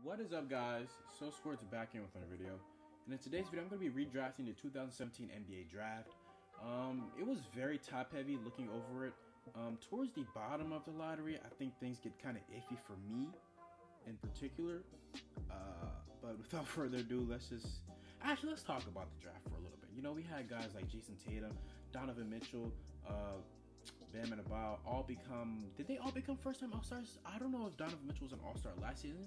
What is up, guys? So Sports back in with another video, and in today's video I'm going to be redrafting the 2017 NBA draft. It was very top heavy looking over it. Towards the bottom of the lottery, I think things get kind of iffy for me in particular. But without further ado, let's talk about the draft for a little bit. You know, we had guys like Jayson Tatum, Donovan Mitchell, Bam Adebayo did they all become first-time All-Stars? I don't know if Donovan Mitchell was an All-Star last season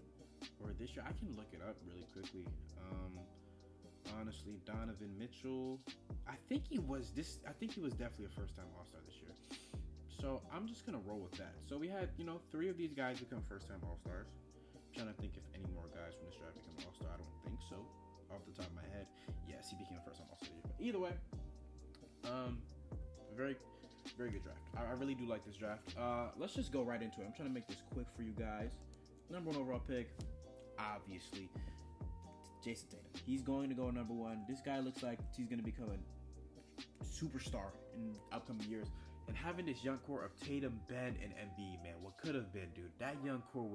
or this year. I can look it up really quickly. Honestly, Donovan Mitchell, I think he was definitely a first-time All-Star this year. So I'm just gonna roll with that. So we had, three of these guys become first-time All-Stars. I'm trying to think if any more guys from this draft become an All-Star. I don't think so. Off the top of my head, yes, he became a first-time All-Star. But either way, very, very good draft. I really do like this draft. Let's just go right into it. I'm trying to make this quick for you guys. Number 1 overall pick, obviously, Jayson Tatum. He's going to go number 1. This guy looks like he's going to become a superstar in upcoming years. And having this young core of Tatum, Ben, and Embiid, man, what could have been, dude? That young core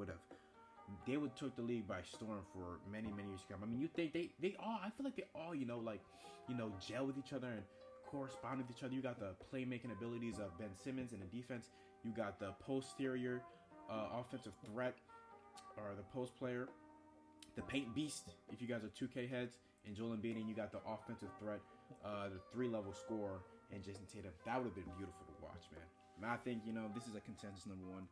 they would took the league by storm for many, many years to come. I mean, you think they all, I feel like they all, gel with each other and correspond with each other. You got the playmaking abilities of Ben Simmons in the defense. You got the posterior offensive threat, or the post player, the paint beast, if you guys are 2K heads, and Joel Embiid, and you got the offensive threat, the 3-level scorer, and Jayson Tatum. That would have been beautiful to watch, man. And I think, this is a consensus number 1.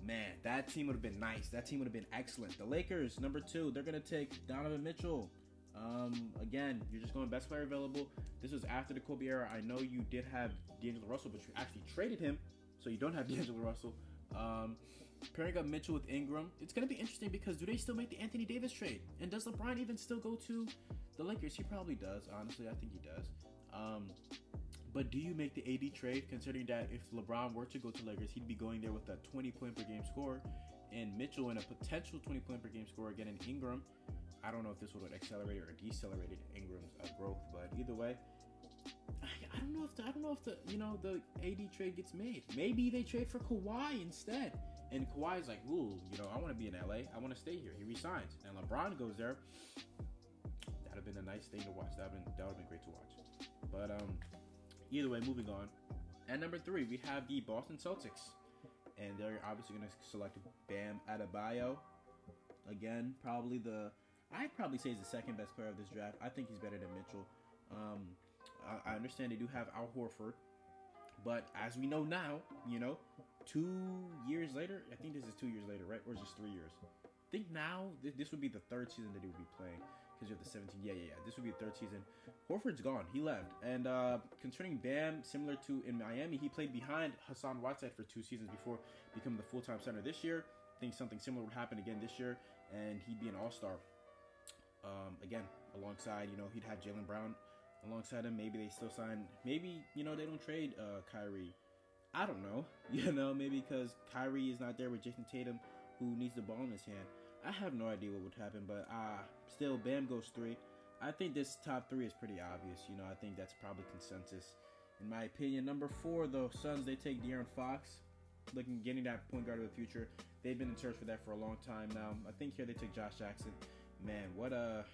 Man, that team would have been nice. That team would have been excellent. The Lakers, number 2, they're going to take Donovan Mitchell. Again, you're just going best player available. This was after the Kobe era. I know you did have D'Angelo Russell, but you actually traded him, so you don't have D'Angelo Russell. Pairing up Mitchell with Ingram, it's going to be interesting because do they still make the Anthony Davis trade? And does LeBron even still go to the Lakers? He probably does. Honestly, I think he does. But do you make the AD trade, considering that if LeBron were to go to Lakers, he'd be going there with a 20-point per game score, and Mitchell in a potential 20-point per game score again in Ingram. I don't know if this would have accelerated or decelerated Ingram's growth, but either way, I don't know if the AD trade gets made. Maybe they trade for Kawhi instead, and Kawhi's like, ooh, I want to be in LA. I want to stay here. He resigns, and LeBron goes there. That'd have been a nice thing to watch. That would have been great to watch. But either way, moving on. At number 3, we have the Boston Celtics, and they're obviously going to select Bam Adebayo. Again, I'd probably say he's the second best player of this draft. I think he's better than Mitchell. I understand they do have Al Horford, but as we know now, 2 years later, I think this is 2 years later, right? Or is this 3 years? I think now this would be the 3rd season that he would be playing, because you have the 17. Yeah. This would be the 3rd season. Horford's gone. He left. And concerning Bam, similar to in Miami, he played behind Hassan Whiteside for 2 seasons before becoming the full-time center this year. I think something similar would happen again this year, and he'd be an all-star. Again, alongside, he'd have Jaylen Brown alongside him. Maybe they still sign. Maybe, they don't trade Kyrie. I don't know. Maybe because Kyrie is not there with Jayson Tatum, who needs the ball in his hand. I have no idea what would happen, but still, Bam goes 3. I think this top 3 is pretty obvious. I think that's probably consensus, in my opinion. Number 4, though, Suns, they take De'Aaron Fox, getting that point guard of the future. They've been in search for that for a long time now. I think here they took Josh Jackson. Man, what a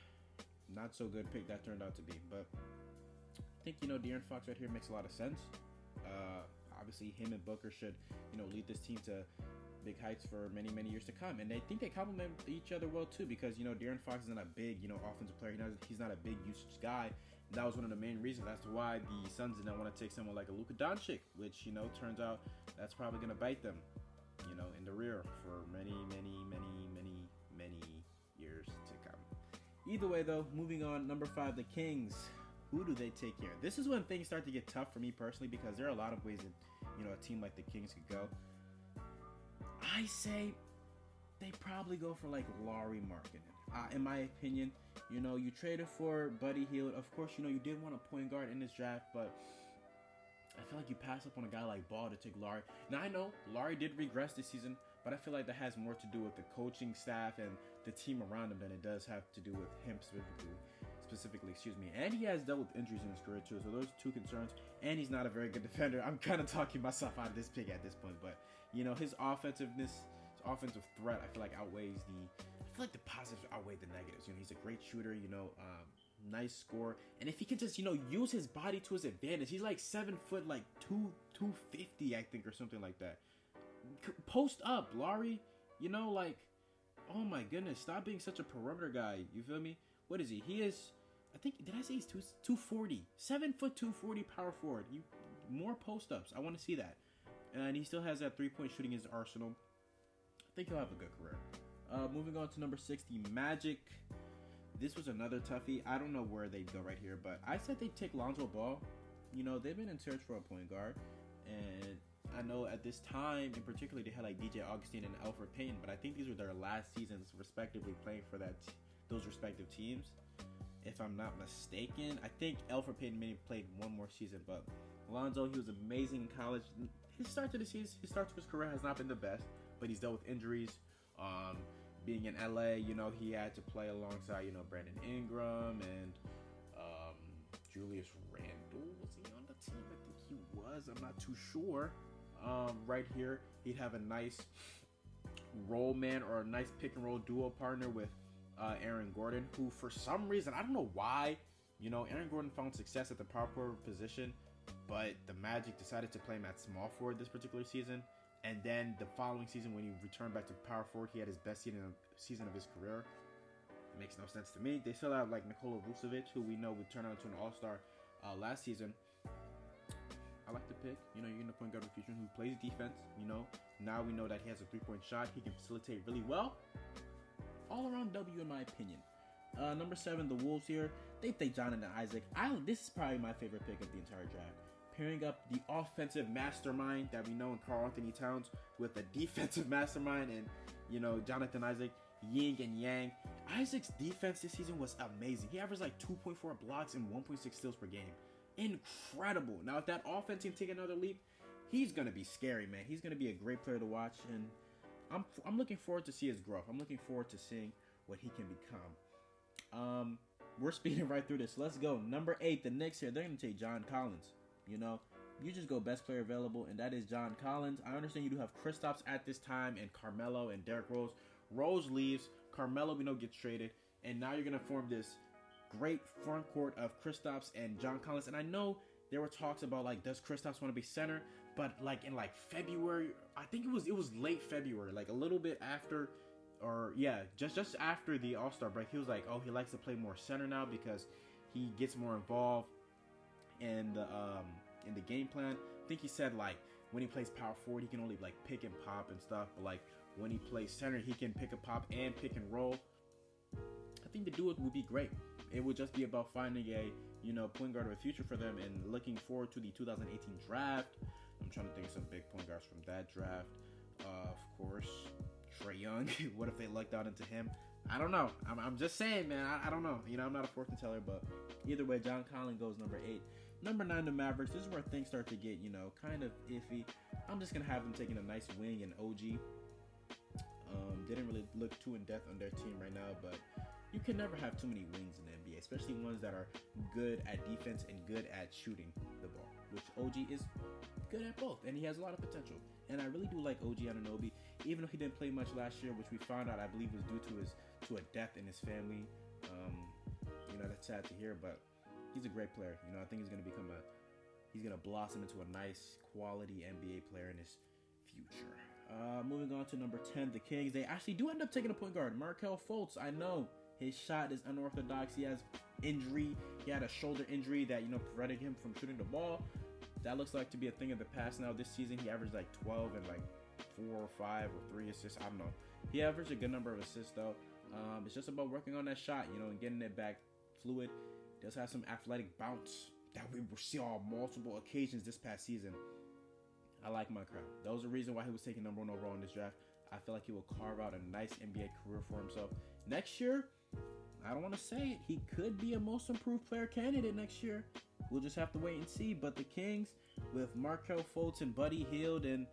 not so good pick that turned out to be. But I think, De'Aaron Fox right here makes a lot of sense. Obviously, him and Booker should, lead this team to big heights for many, many years to come. And I think they complement each other well, too, because, De'Aaron Fox isn't a big, offensive player. He's not a big usage guy. And that was one of the main reasons as to why the Suns did not want to take someone like a Luka Doncic, which, turns out that's probably going to bite them, in the rear for many, many, many, many, many years to come. Either way, though, moving on, number 5, the Kings. Who do they take here? This is when things start to get tough for me personally, because there are a lot of ways that, a team like the Kings could go. I say they probably go for like Lauri Markkanen. In my opinion, you traded for Buddy Hield. Of course, you did want a point guard in this draft, but I feel like you pass up on a guy like Ball to take Lauri. Now, I know Lauri did regress this season, but I feel like that has more to do with the coaching staff and the team around him than it does have to do with him specifically. And he has dealt with injuries in his career too, so those 2 concerns. And he's not a very good defender. I'm kind of talking myself out of this pick at this point, but his offensive threat, I feel like outweighs the positive outweigh the negatives. You know, he's a great shooter. Nice score, and if he can just use his body to his advantage, he's like 7 foot, like 250, I think, or something like that. Post up, Laurie. Like, oh my goodness, stop being such a perimeter guy. You feel me? What is he? He is, I think, did I say he's 240? 7 foot 240 power forward. More post ups. I want to see that. And he still has that 3-point shooting in his arsenal. I think he'll have a good career. Moving on to number 60, Magic. This was another toughie. I don't know where they'd go right here, but I said they'd take Lonzo Ball. They've been in search for a point guard, and I know at this time in particular they had like DJ Augustine and Elfrid Payton, but I think these were their last seasons respectively playing for those respective teams. If I'm not mistaken, I think Elfrid Payton maybe played one more season, but Lonzo, he was amazing in college. His start to his career has not been the best, but he's dealt with injuries. Being in LA, he had to play alongside, Brandon Ingram and Julius Randle. Was he on the team? I think he was. I'm not too sure. Right here, he'd have a nice roll man or a nice pick and roll duo partner with Aaron Gordon, who for some reason, I don't know why, Aaron Gordon found success at the power forward position, but the Magic decided to play him at small forward this particular season. And then the following season, when he returned back to power forward, he had his best season of his career. It makes no sense to me. They still have like Nikola Vucevic, who we know would turn out into an all-star last season. I like the pick. You're in the point guard of the future who plays defense. Now we know that he has a 3-point shot. He can facilitate really well. All around W in my opinion. Number 7, the Wolves here. They take Jonathan Isaac. This is probably my favorite pick of the entire draft. Pairing up the offensive mastermind that we know in Karl-Anthony Towns with a defensive mastermind and, Jonathan Isaac, yin and yang. Isaac's defense this season was amazing. He averaged like 2.4 blocks and 1.6 steals per game. Incredible. Now, if that offense can take another leap, he's going to be scary, man. He's going to be a great player to watch, and I'm looking forward to see his growth. I'm looking forward to seeing what he can become. We're speeding right through this. Let's go. Number 8, the Knicks here. They're going to take John Collins. You just go best player available, and that is John Collins. I understand you do have Kristaps at this time, and Carmelo and Derrick Rose. Rose leaves. Carmelo, we know, gets traded. And now you're going to form this great front court of Kristaps and John Collins. And I know there were talks about, like, does Kristaps want to be center? But, like, in, like, February, I think it was late February, like, a little bit after, or, yeah, just after the All-Star break, he was like, oh, he likes to play more center now because he gets more involved in the game plan. I think he said like when he plays power forward, he can only like pick and pop and stuff, but like when he plays center, he can pick and pop and pick and roll. I think the duo would be great. It would just be about finding a point guard of the future for them, and looking forward to the 2018 draft. I'm trying to think of some big point guards from that draft. Of course, Trae Young. What if they lucked out into him? I don't know. I'm just saying, man. I don't know. I'm not a fortune teller, but either way, John Collins goes number 8. Number 9, the Mavericks. This is where things start to get, kind of iffy. I'm just going to have them taking a nice wing and OG. Didn't really look too in depth on their team right now, but you can never have too many wings in the NBA, especially ones that are good at defense and good at shooting the ball, which OG is good at both, and he has a lot of potential. And I really do like OG Anunoby, even though he didn't play much last year, which we found out, I believe, was due to a death in his family. That's sad to hear, but he's a great player. I think he's going to blossom into a nice quality NBA player in his future. Moving on to number 10, the Kings. They actually do end up taking a point guard, Markelle Fultz. I know his shot is unorthodox. He has injury. He had a shoulder injury that, prevented him from shooting the ball. That looks like to be a thing of the past now. This season, he averaged like 12 and like 4 or 5 or 3 assists. I don't know. He averaged a good number of assists, though. It's just about working on that shot, and getting it back fluid. Does have some athletic bounce that we saw on multiple occasions this past season. I like Markelle. That was the reason why he was taken number 1 overall in this draft. I feel like he will carve out a nice NBA career for himself. Next year, I don't want to say it, he could be a most improved player candidate next year. We'll just have to wait and see. But the Kings, with Markelle Fultz and Buddy Hield and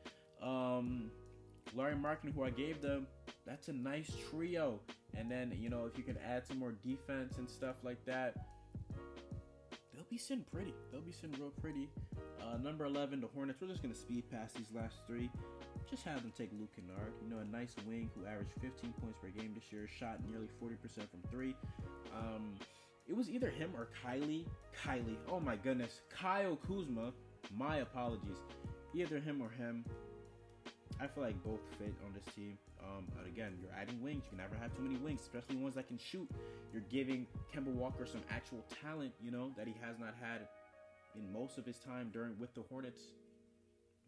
Larry Markkinen, who I gave them, that's a nice trio. And then, if you can add some more defense and stuff like that, they'll they'll be sitting pretty. They'll be sitting real pretty. Number 11, the Hornets. We're just gonna speed past these last three. Just have them take Luke Kennard. You know, a nice wing who averaged 15 points per game this year, shot nearly 40% from three. It was either him or Kylie. Oh my goodness, Kyle Kuzma. My apologies. Either him or him. I feel like both fit on this team. But again, you're adding wings. You can never have too many wings, especially ones that can shoot. You're giving Kemba Walker some actual talent, you know, that he has not had in most of his time with the Hornets.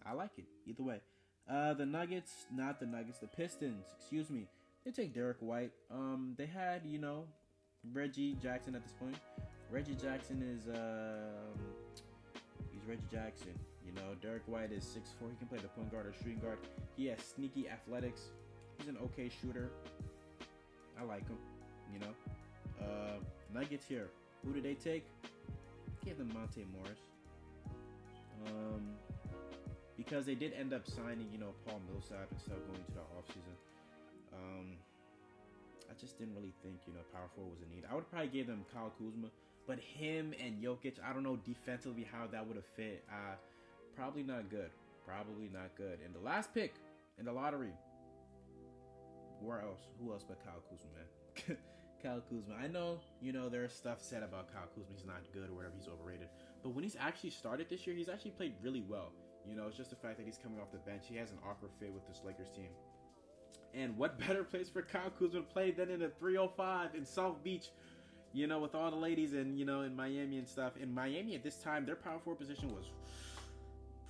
I like it. Either way. The Nuggets, not the Nuggets, the Pistons, excuse me. They take Derek White. They had, you know, Reggie Jackson at this point. Reggie Jackson is, he's Reggie Jackson. You know, Derek White is 6'4". He can play the point guard or shooting guard. He has sneaky athletics. He's an okay shooter. I like him, you know. Nuggets here. Who did they take? Gave them Monte Morris. Because they did end up signing, you know, Paul Millsap instead of going to the offseason. I just didn't really think, you know, power forward was a need. I would probably give them Kyle Kuzma, but him and Jokic, I don't know defensively how that would have fit. Probably not good. Probably not good. And the last pick in the lottery. Where else? Who else but Kyle Kuzma, man? Kyle Kuzma. I know, you know, there's stuff said about Kyle Kuzma. He's not good or whatever. He's overrated. But when he's actually started this year, he's actually played really well. You know, it's just the fact that he's coming off the bench. He has an awkward fit with this Lakers team. And what better place for Kyle Kuzma to play than in a 305 in South Beach, you know, with all the ladies and, you know, in Miami and stuff. In Miami at this time, their power forward position was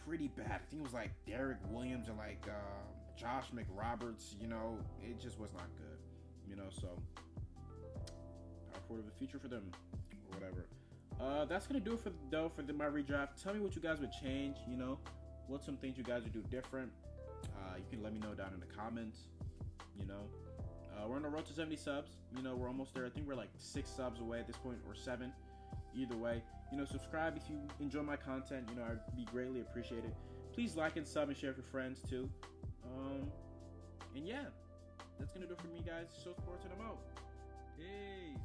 pretty bad. I think it was like Derek Williams and like Josh McRoberts. You know, it just was not good. You know, so power forward of the future for them or whatever. That's gonna do it for my redraft. Tell me what you guys would change. You know, what's some things you guys would do different. You can let me know down in the comments. You know, we're on the road to 70 subs. You know, we're almost there. I think we're like 6 subs away at this point, or 7. Either way, you know, subscribe if you enjoy my content. You know, I'd be greatly appreciated. Please like and sub and share with your friends too. And yeah, that's gonna do it for me, guys. Show sports and I'm out. Peace.